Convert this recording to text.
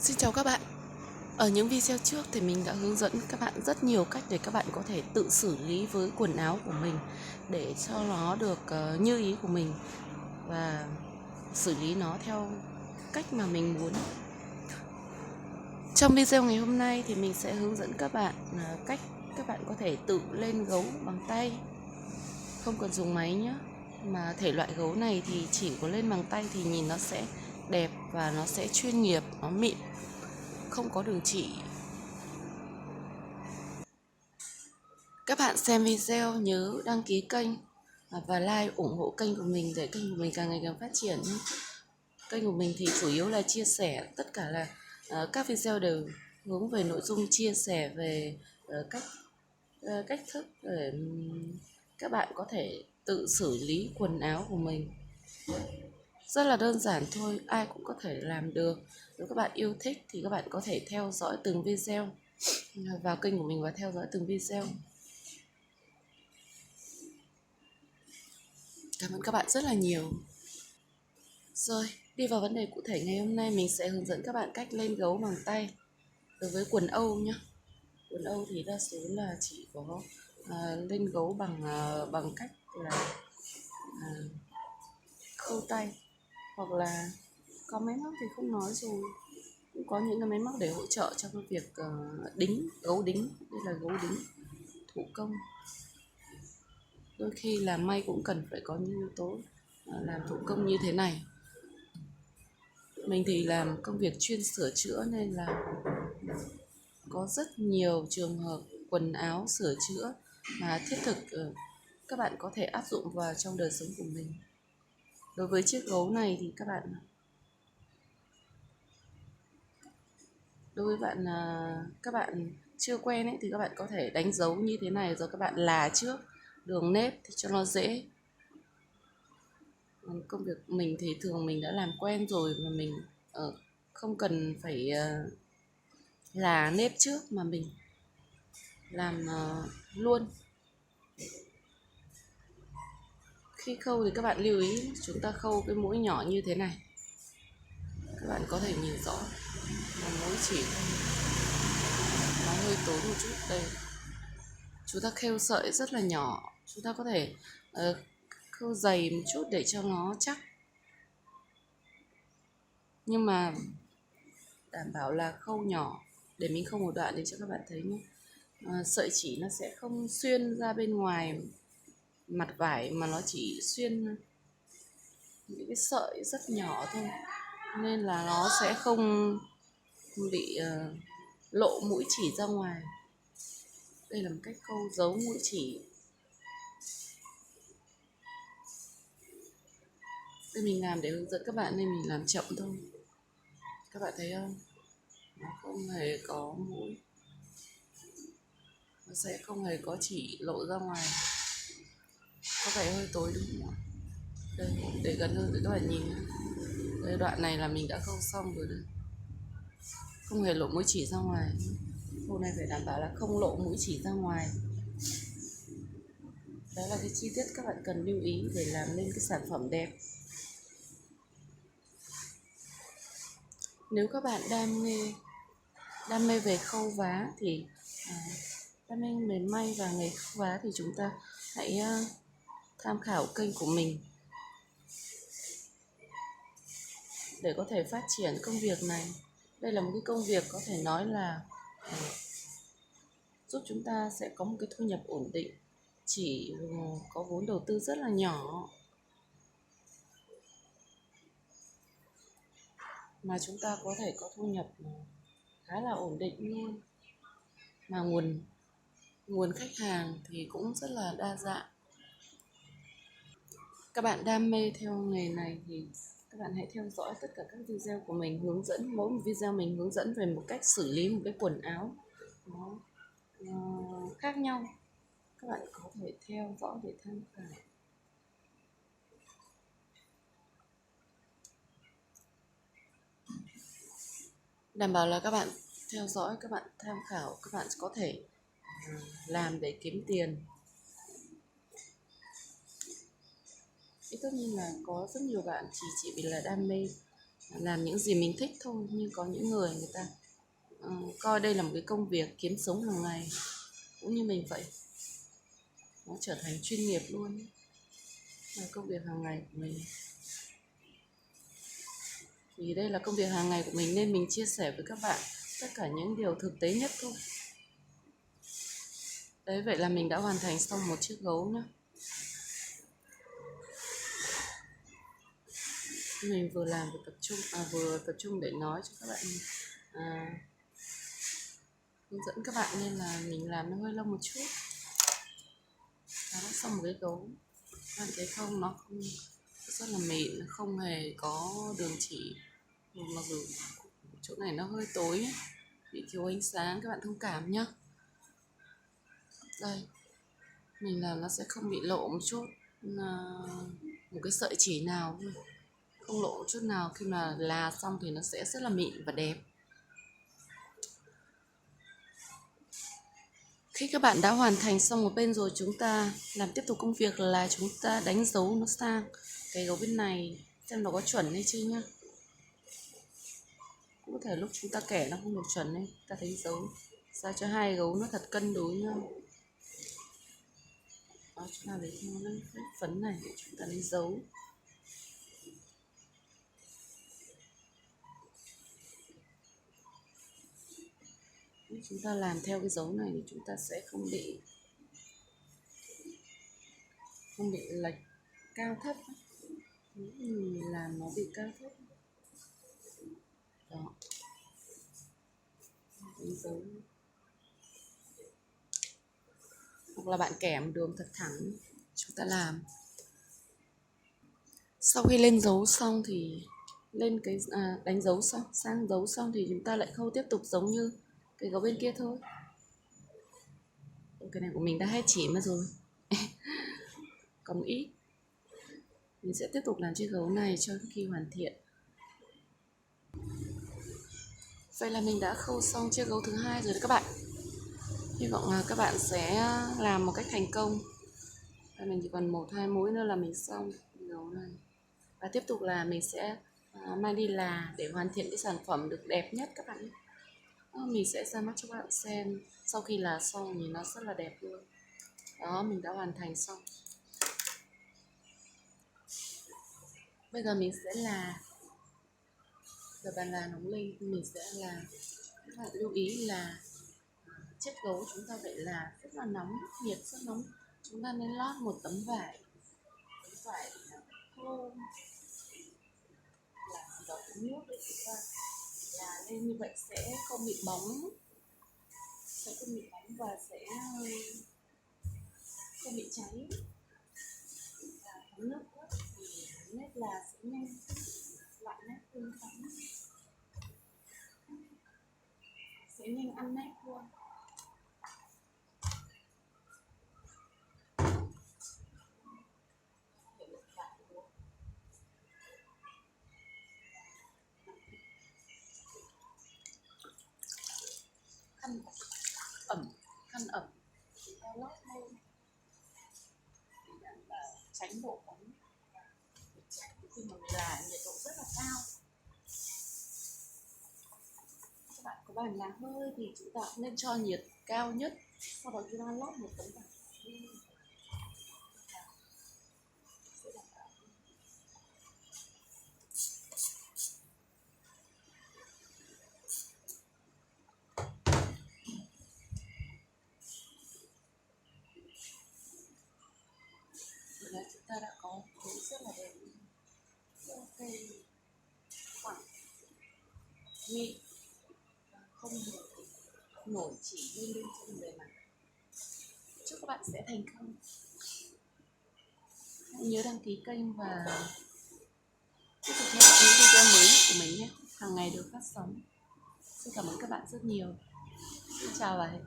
Xin chào các bạn. Ở những video trước thì mình đã hướng dẫn các bạn rất nhiều cách để các bạn có thể tự xử lý với quần áo của mình để cho nó được như ý của mình và xử lý nó theo cách mà mình muốn. Trong video ngày hôm nay thì mình sẽ hướng dẫn các bạn cách các bạn có thể tự lên gấu bằng tay, không cần dùng máy nhé. Mà thể loại gấu này thì chỉ có lên bằng tay thì nhìn nó sẽ đẹp và nó sẽ chuyên nghiệp, nó mịn, không có đường chỉ. Các bạn xem video nhớ đăng ký kênh và like ủng hộ kênh của mình để kênh của mình càng ngày càng phát triển. Kênh của mình thì chủ yếu là chia sẻ, tất cả là các video đều hướng về nội dung chia sẻ về cách thức để các bạn có thể tự xử lý quần áo của mình. Rất là đơn giản thôi, ai cũng có thể làm được. Nếu các bạn yêu thích thì các bạn có thể theo dõi từng video, vào kênh của mình và theo dõi từng video. Cảm ơn các bạn rất là nhiều. Rồi, đi vào vấn đề cụ thể, ngày hôm nay mình sẽ hướng dẫn các bạn cách lên gấu bằng tay đối với quần Âu nhé. Quần Âu thì đa số là chỉ có lên gấu bằng cách là khâu tay, hoặc là có máy móc thì không nói rồi, cũng có những cái máy móc để hỗ trợ cho cái việc đính, gấu đính. Đây là gấu đính thủ công. Đôi khi làm may cũng cần phải có những yếu tố làm thủ công như thế này. Mình thì làm công việc chuyên sửa chữa nên là có rất nhiều trường hợp quần áo sửa chữa mà thiết thực các bạn có thể áp dụng vào trong đời sống của mình. Đối với chiếc gấu này thì các bạn chưa quen ấy, thì các bạn có thể đánh dấu như thế này rồi các bạn là trước đường nếp thì cho nó dễ. Công việc mình thì thường mình đã làm quen rồi và mình không cần phải là nếp trước mà mình làm luôn. Khi khâu thì các bạn lưu ý chúng ta khâu cái mũi nhỏ như thế này, các bạn có thể nhìn rõ là mũi chỉ nó hơi tối một chút. Đây, chúng ta khêu sợi rất là nhỏ, chúng ta có thể khâu dày một chút để cho nó chắc, nhưng mà đảm bảo là khâu nhỏ. Để mình khâu một đoạn để cho các bạn thấy nhé. Sợi chỉ nó sẽ không xuyên ra bên ngoài mặt vải mà nó chỉ xuyên những cái sợi rất nhỏ thôi, nên là nó sẽ không bị lộ mũi chỉ ra ngoài. Đây là một cách khâu giấu mũi chỉ. Đây mình làm để hướng dẫn các bạn nên mình làm chậm thôi. Các bạn thấy không? Nó không hề có mũi, nó sẽ không hề có chỉ lộ ra ngoài. Có vẻ hơi tối đúng không ạ? Đây, để gần hơn để các bạn nhìn. Đây, đoạn này là mình đã khâu xong rồi đấy, không hề lộ mũi chỉ ra ngoài. Khâu này phải đảm bảo là không lộ mũi chỉ ra ngoài. Đó là cái chi tiết các bạn cần lưu ý để làm nên cái sản phẩm đẹp. Nếu các bạn đam mê về khâu vá thì đam mê về may và nghề khâu vá thì chúng ta hãy tham khảo kênh của mình để có thể phát triển công việc này. Đây là một cái công việc có thể nói là giúp chúng ta sẽ có một cái thu nhập ổn định, chỉ có vốn đầu tư rất là nhỏ mà chúng ta có thể có thu nhập khá là ổn định luôn. Mà nguồn khách hàng thì cũng rất là đa dạng. Các bạn đam mê theo nghề này thì các bạn hãy theo dõi tất cả các video của mình, hướng dẫn mỗi một video mình hướng dẫn về một cách xử lý một cái quần áo nó khác nhau. Các bạn có thể theo dõi để tham khảo. Đảm bảo là các bạn theo dõi, các bạn tham khảo, các bạn có thể làm để kiếm tiền. Tất nhiên là có rất nhiều bạn chỉ vì là đam mê làm những gì mình thích thôi. Nhưng có những người người ta coi đây là một cái công việc kiếm sống hàng ngày, cũng như mình vậy, nó trở thành chuyên nghiệp luôn, là công việc hàng ngày của mình. Thì đây là công việc hàng ngày của mình nên mình chia sẻ với các bạn tất cả những điều thực tế nhất thôi. Đấy, vậy là mình đã hoàn thành xong một chiếc gấu nhá. Mình vừa làm vừa tập trung để nói cho các bạn hướng dẫn các bạn, nên là mình làm nó hơi lâu một chút. Đã xong một cái gấu, bạn thấy không, nó không rất là mịn, không hề có đường chỉ. Mặc dù chỗ này nó hơi tối ấy, bị thiếu ánh sáng, các bạn thông cảm nhá. Đây, mình làm nó sẽ không bị lộ một chút, một cái sợi chỉ nào thôi, không lộ một chút nào. Khi mà là xong thì nó sẽ rất là mịn và đẹp. Khi các bạn đã hoàn thành xong một bên rồi, chúng ta làm tiếp tục công việc là chúng ta đánh dấu nó sang cái gấu bên này xem nó có chuẩn hay chưa nhá. Cũng có thể lúc chúng ta kẻ nó không được chuẩn ấy, ta đánh dấu sao cho hai gấu nó thật cân đối nhau. Đó, chúng ta lấy theo cái phấn này để chúng ta đánh dấu. Chúng ta làm theo cái dấu này thì chúng ta sẽ không bị lệch cao thấp. Mình làm nó bị cao thấp. Đó, đánh dấu. Hoặc là bạn kẻ một đường thật thẳng, chúng ta làm. Sau khi lên dấu xong thì lên cái đánh dấu xong, sang dấu xong thì chúng ta lại khâu tiếp tục giống như cái gấu bên kia thôi. Cái này của mình đã hết chỉ mất rồi. Còn ít mình sẽ tiếp tục làm chiếc gấu này cho khi hoàn thiện. Vậy là mình đã khâu xong chiếc gấu thứ hai rồi đấy các bạn. Hy vọng là các bạn sẽ làm một cách thành công. Và mình chỉ còn 1-2 mũi nữa là mình xong gấu này. Và tiếp tục là mình sẽ mang đi là để hoàn thiện cái sản phẩm được đẹp nhất các bạn. Mình sẽ ra mắt cho các bạn xem. Sau khi là xong thì nó rất là đẹp luôn. Đó, mình đã hoàn thành xong. Bây giờ mình sẽ là giờ bàn là nóng lên, mình sẽ là các bạn lưu ý là chiếc gấu chúng ta phải là rất là nóng, nhiệt rất nóng. Chúng ta nên lót một tấm vải khô là gì đó uống nước để chúng ta là lên, như vậy sẽ không bị bóng, và sẽ không bị cháy. Và thấm nước thì nét là sẽ nhanh loại nét tươi tắn, sẽ nhanh ăn nét luôn. Khăn ẩm chúng ta lót lên để đảm bảo tránh độ ấm. Khi mà là nhiệt độ rất là cao, các bạn có bàn là hơi thì chúng ta cũng nên cho nhiệt cao nhất, sau đó chúng ta lót một tấm vải sẽ đảm bảo. Vậy là chúng ta đã có thứ rất là đẹp. Ok, khoảng mịn, không nổi chỉ lên trên bề mặt. Chúc các bạn sẽ thành công. Hãy nhớ đăng ký kênh và tiếp tục theo dõi những video mới của mình nhé, hàng ngày được phát sóng. Xin cảm ơn các bạn rất nhiều. Xin chào và hẹn